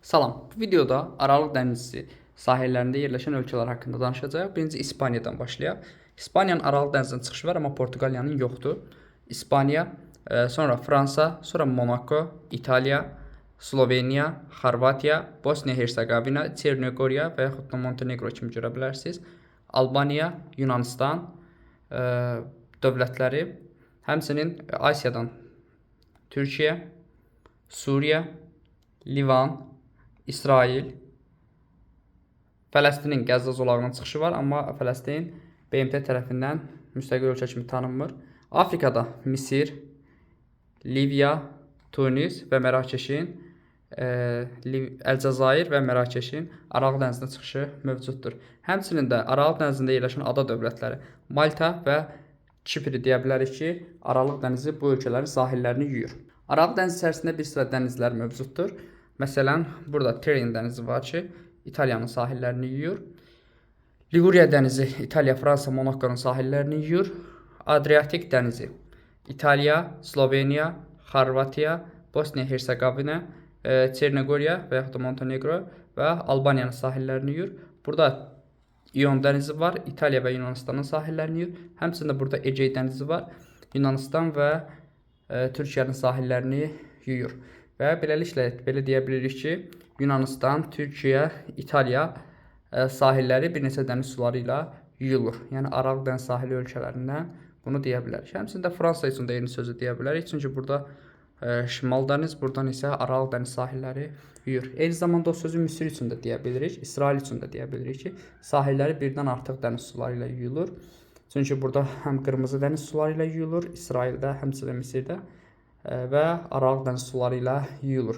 Salam. Bu videoda Aralıq dənizi sahillərində yerləşən ölkələr haqqında danışacağıq. Birinci İspaniyadan başlayaq. İspaniyanın Aralıq dənizinə çıxışı var, amma Portuqaliyanın yoxdur. İspaniya, sonra Fransa, sonra Monako, İtaliya, Sloveniya, Xorvatiya, Bosniya-Herseqovina, Çernogoriya və yaxud da Montenegro kimi görə bilərsiniz. Albaniya, Yunanistan dövlətləri, həmçinin Asiyadan Türkiyə, Suriya, Livan, İsrail, Fələstinin Qəzza zolağının çıxışı var, amma Fələstin BMT tərəfindən müstəqil ölkə kimi tanınmır. Afrikada Misir, Liviya, Tunis və Mərakeşin, Əlcəzair və Mərakeşin Aralıq dənizinə çıxışı mövcuddur. Həmçinin də Aralıq dənizində yerləşən ada dövlətləri Malta və Kipri deyə bilərik ki, Aralıq dənizi bu ölkələrin sahillərini yuyur. Aralıq dənizi içərisində bir sıra dənizlər mövcuddur. Məsələn, burada Tyrrhenian dənizi var ki, İtaliyanın sahillərini yuyur. Liguriya dənizi İtaliya, Fransa, Monakonun sahillərini yuyur. Adriatik dənizi İtaliya, Sloveniya, Xorvatiya, Bosniya-Herseqovina, Çernogoriya və yaxud da Montenegro və Albaniyanın sahillərini yuyur. Burada İon dənizi var, İtaliya və Yunanistanın sahillərini yuyur. Həmçində burada Egey dənizi var, Yunanistan və Türkiyənin sahillərini yuyur. Və beləliklə belə deyə bilirik ki, Yunanistan, Türkiyə, İtaliya sahilləri bir neçə dəniz suları ilə yuyulur. Yəni Aralıq dəniz sahili ölkələrindən bunu deyə bilərik. Həmçində Fransa üçün də eyni sözü deyə bilərik. Çünki burada Şimal dəniz, buradan isə Aralıq dəniz sahilləri yuyur. Eyni zamanda o sözü Misir üçün də deyə bilirik, İsrail üçün də deyə bilirik ki, sahilləri birdən artıq dəniz suları ilə yuyulur. Çünki burada həm Qırmızı dəniz suları ilə yuyulur, İsraildə, həmçinin Misirdə və Aralıq dəniz suları ilə yuyulur.